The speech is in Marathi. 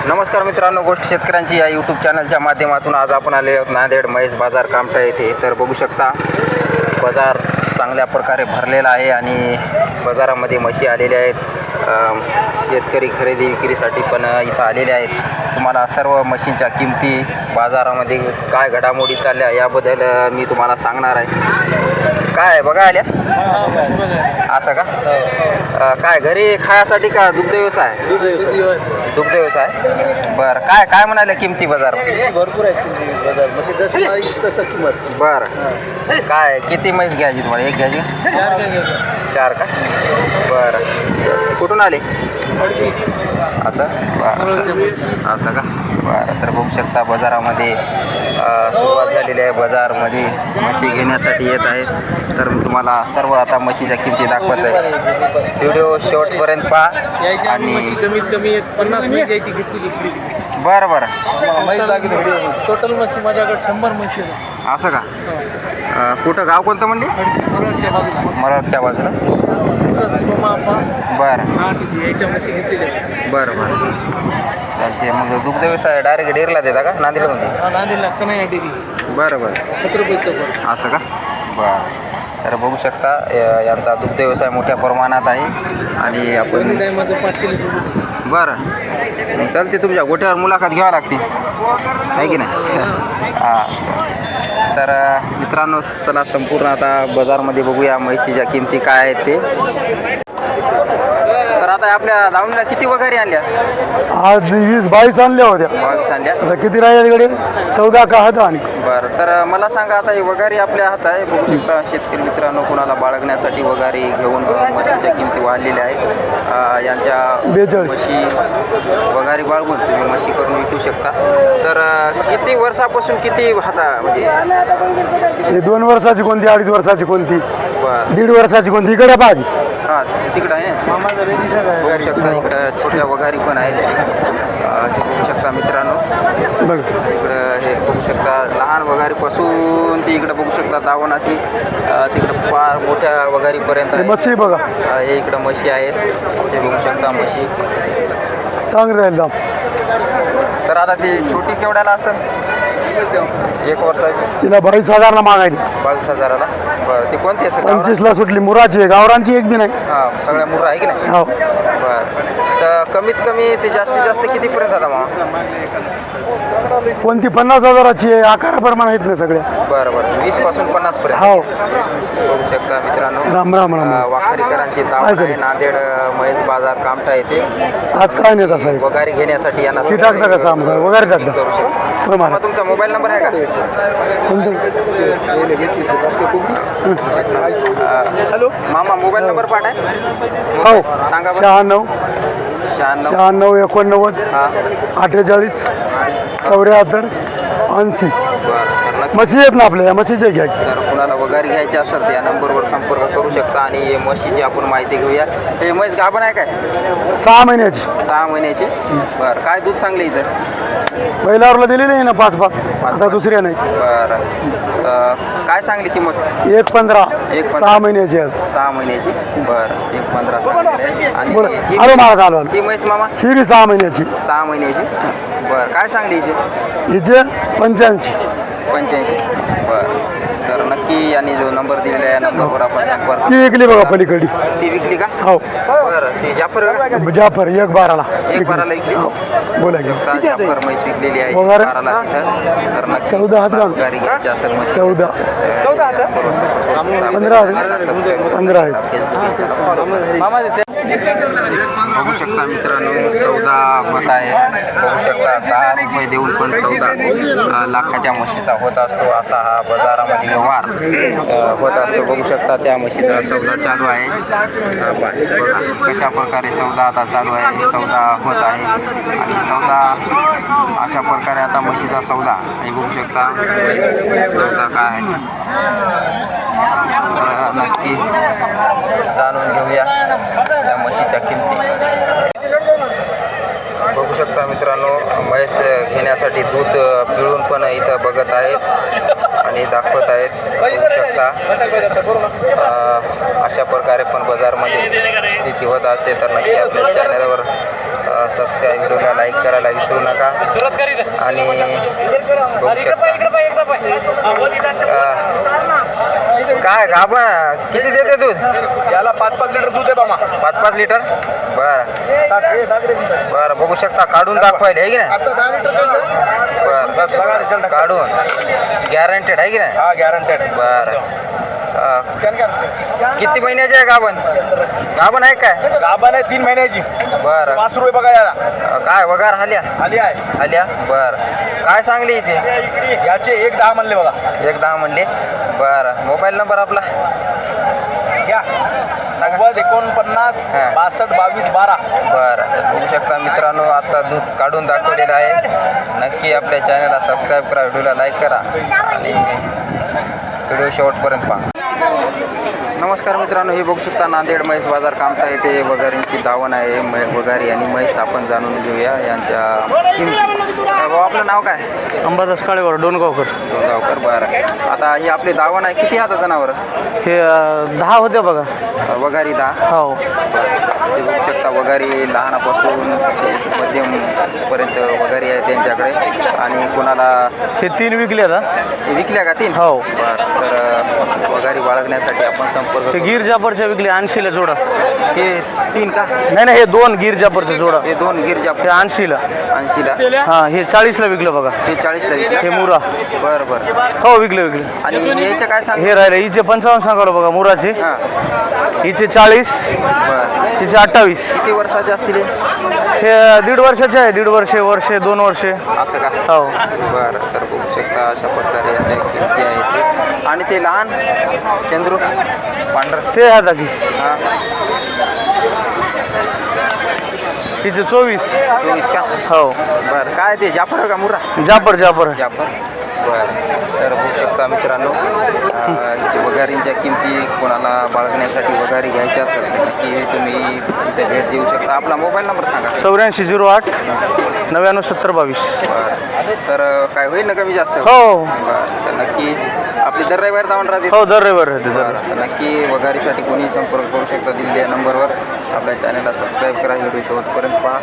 नमस्कार मित्रांनो, गोष्ट शेतकऱ्यांची या यूट्यूब चॅनलच्या माध्यमातून आज आपण आले आहोत नांदेड महेश बाजार कामठा येथे. तर बघू शकता बाजार चांगल्या प्रकारे भरलेला आहे आणि बाजारामध्ये म्हशी आलेल्या आहेत. शेतकरी खरेदी विक्रीसाठी पण इथं आलेले आहेत. तुम्हाला सर्व म्हशींच्या किमती, बाजारामध्ये काय घडामोडी चालल्या याबद्दल मी तुम्हाला सांगणार आहे. काय बघा आल्या असं का? काय घरी खायासाठी का दुग्ध व्यवसाय? दुग्ध व्यवसाय. बरं, काय काय म्हणाले किमती बाजारमध्ये? भरपूर आहेत किमती बाजार, म्हणजे जसं म्हैस तसं किंमत. बरं, काय किती म्हैस घ्यायची तुम्हाला? एक घ्यायची? चार का? बरं, कुठून आले? असं बरं, असं का? बरं, तर बघू शकता बाजारामध्ये सुरुवात झालेली आहे. बाजारमध्ये म्हशी घेण्यासाठी येत आहेत. तर मी तुम्हाला सर्व आता म्हशीच्या किमती दाखवत आहे. व्हिडिओ शेवटपर्यंत पहा आणि कमीत कमी 50 म्हशी यायची घेतली. बरं बरं, म्हैस लागेल व्हिडिओ. टोटल म्हशी माझ्याकडे 100 म्हशी आहेत. असं का? कुठं गाव कोणतं म्हणले? मरळच्या बाजूला मरळच्या बाजूला. सोमापा बरं यायच्या म्हशी घेतलेल्या. बरं बरं, चालते. मग दुग्ध व्यवसाय डायरेक्ट डेअरीला देता का नांदेडमध्ये? नांदेडला कन्हैया डेअरी, बरं बरं, छत्रपती चौक. असं का? बरं, तर बघू शकता यांचा दुग्ध व्यवसाय मोठ्या प्रमाणात आहे आणि आपण टायमाचं 500 लिटर दूध आहे. बरं, मग चालते. तुमच्या गोठ्यावर मुलाखत घ्यावी लागते आहे की नाही? हां, चालते. तर मित्रांनो, चला संपूर्ण आता बाजारमध्ये बघूया म्हशीच्या किमती काय आहेत ते. तर आता आपल्या दावणीला किती वगैरे आणल्या? आज 20-22 आणल्या होत्या. 22 आणल्या. आता किती राहिल्या तिकडे? 14 का हात आणि. बरं, तर मला सांगा आता ही वगारी आपल्या हात आहे. बघू शकता शेतकरी मित्रांनो, कुणाला बाळगण्यासाठी वगारी घेऊन म्हशीच्या किमती वाढलेल्या आहेत. यांच्या 42 म्हशी वगारी बाळगून तुम्ही म्हशी करून विकू शकता. तर किती वर्षापासून किती हाता म्हणजे? 2 वर्षाची कोणती, 2.5 वर्षाची कोणती, बरं, 1.5 वर्षाची कोणती. इकडे बाग हां तिकडं आहे. बघू शकता इकडं छोट्या वगारी पण आहेत. ते बघू शकता मित्रांनो. बघ, इकडं हे बघू शकता लहान वगारीपासून ती इकडं बघू शकता दावण अशी तिकडं फार मोठ्या वगारीपर्यंत आहे. मच्छी बघा, हे इकडं म्हशी आहेत. ते बघू शकता म्हशी. चांगलं राहील दाम. तर आता ती छोटी केवढ्याला असेल? 1 वर्षाची तिला 22,000 मागायची. 22,000ला. बरं, ती कोणती असेल? 25ला सुटली. मुराची आहे, गावरांची एक बी नाही. हां, सगळ्या मुर्रा आहे की नाही? हो. बरं, तर कमीत कमी ते जास्तीत जास्त कितीपर्यंत आता मग? कोणती 50,000ची आहे, आकाराप्रमाणे आहेत ना सगळ्या. बरं बरं, 20 पासून 50 पर्यंत. हो. बघू शकता मित्रांनो. राम राम राम. वाखारीकरांची दावण आहे नांदेड महेश बाजार कामठा येथे. आज काय नाही तसं. वगारी घेण्यासाठी यांना ती टाकता का साम वगैरे टाकता? करू शकता. बरं, मग तुमचा मोबाईल नंबर आहे का? हॅलो मामा, मोबाईल नंबर पाठ आहे? हो, सांगा बरं. 96 96. 96 89 हां, 48 74 80. बरं. तर नक्की म्हशी आहेत ना आपल्या, या म्हशीचे घ्या. जर कुणाला वगारी घ्यायची असेल तर या नंबरवर संपर्क करू शकता. आणि म्हशीची आपण माहिती घेऊया. हे म्हैस गाभण आहे काय? 6 महिन्याची. 6 महिन्याची. बरं, काय दूध चांगलं हिचं? पहिल्यावरला दिलेली आहे ना 5-5. आता दुसऱ्या नाही. बरं, काय सांगली किंमत? 1.15. 1.15. 6 महिन्याची आहे. 6 महिन्याची. बरं, 1.15 सांगितले. आणि बोला, ही- आलो मला चालू. ही म्हैस मामा ही बी 6 महिन्याची. 6 महिन्याची. बरं, काय सांगली हिची? हिचे 85. 85. बरं, तर नक्की यांनी जो नंबर दिलेला आहे या नंबरवर आपण संपर्क. ती विकली बघा पलीकडे. ती विकली का? हो, बरं, ती जाफर का? जाफर 1.12ला. 1.12ला विकली. बोला की. शकता जाफर म्हैस विकलेली आहे वगैरे? 12ला तिथं. तर नक्की 14 हात घाल. वगारी घ्यायची असेल म्हशी 14. घ्यायची असेल तर याबरोबर संपर्क करू शकता. 15 आहेत. सबस्क्राईब 15 आहेत. फेसबुक फॉलो करा. मामा बघू शकता मित्रांनो, सौदा होत आहे. बघू शकता 10 रुपये देऊन पण सौदा लाखाच्या म्हशीचा होत असतो. असा हा बाजारामध्ये व्यवहार होत असतो. बघू शकता त्या म्हशीचा सौदा चालू आहे. बघा कशा प्रकारे सौदा आता चालू आहे. सौदा होत आहे आणि सौदा अशा प्रकारे आता म्हशीचा सौदा. आणि बघू शकता सौदा काय आहे नक्की जाणून घेऊया त्या म्हशीच्या किमती. बघू शकता मित्रांनो, म्हैस घेण्यासाठी दूध पिळून पण इथं बघत आहेत आणि दाखवत आहेत. बघू शकता अशा प्रकारे पण बाजारमध्ये स्थिती होत असते तर नक्की आपल्या चॅनलवर सबस्क्राईब व्हिडिओला लाईक करायला विसरू नका आणि बघू शकता काय गाभा किती देते दूध याला 5-5 लिटर दूध आहे बामा. 5-5 लिटर बरं बरं बघू शकता काढून दाखवायला आहे की नाही आता 10 लिटर बरं काढून गॅरंटेड आहे की नाही हा गॅरंटेड. बरं किती महिन्याचे आहे गाभण आहे काय गाभण आहे 3 महिन्याची. बरं 5 रुपये बघा याला. काय वगार हाल्या आली आहे आल्या बरं काय सांगली हिचे याचे 1.10 म्हणले बघा. 1.10 म्हणले बरं मोबाईल नंबर आपला घ्या 90-49 हा. 62-22-12. बरं बघू शकता मित्रांनो आता दूध काढून दाखवलेलं आहे नक्की आपल्या चॅनलला सबस्क्राईब करा व्हिडिओला लाईक करा आणि व्हिडिओ शेवटपर्यंत पहा. नमस्कार मित्रांनो हे बघू शकता नांदेड म्हैस बाजार कामठा येथे वगारींची दावण आहे वगारी आणि म्हैस आपण जाणून घेऊया यांच्या किमती. भाऊ आपलं नाव काय अंबादास काळेवर डोनगावकर. गावकर बरं आता ही आपली दावण आहे किती आता जनावर हे 10 होते बघा. वगारी 10 हो ते बघू शकता वगारी लहानापासून ते मध्यमपर्यंत वगारी आहे त्यांच्याकडे आणि कोणाला हे 3 विकले आता. हे विकल्या का 3 हो. बरं तर वगारी बाळगण्यासाठी आपण संपर्क हे करू. गिर जाफरच्या विकले 80ला जोडा. हे 3 का नाही हे 2 गिर जाफरचा जोडा. हे 2 गिरजा हे 80ला. 80ला हा हे 40ला विकलं बघा. हे 40ला हे विकल्या मुरा. बरं बरं हो विकले. आणि याचं काय सांग हे राहिले हिचे 55 सांगालो बघा मुराचे. हां हिचे 40, बरं हिचे 28. किती वर्षाचे असतील हे? हे 1.5 वर्षाचे आहे. 1.5 वर्ष 2 वर्षे. असं का हो बरं तर बघू शकता अशा प्रकारे याच्या किमती आहेत आणि ते लहान चंद्रू पांढर ते आता की हां हिचे 24. 24 का हो बरं काय ते जाफर का मुरा जाफर जाफर बरं तर बघू शकता मित्रांनो इथे वगारींच्या किमती कोणाला बाळगण्यासाठी वगारी घ्यायची असेल तर नक्की तुम्ही इथे भेट देऊ शकता. आपला मोबाईल नंबर सांगा 8408 997022. बरं तर काय होईल ना कमी जास्त हो बरं तर नक्की आपली दर रविवार धावून राहते हो दर रविवार राहते दर. बरं तर नक्की वगारीसाठी कोणी संपर्क करू शकता दिलेल्या नंबरवर. आपल्या चॅनलला सबस्क्राईब करा व्हिडिओ शेवटपर्यंत पहा.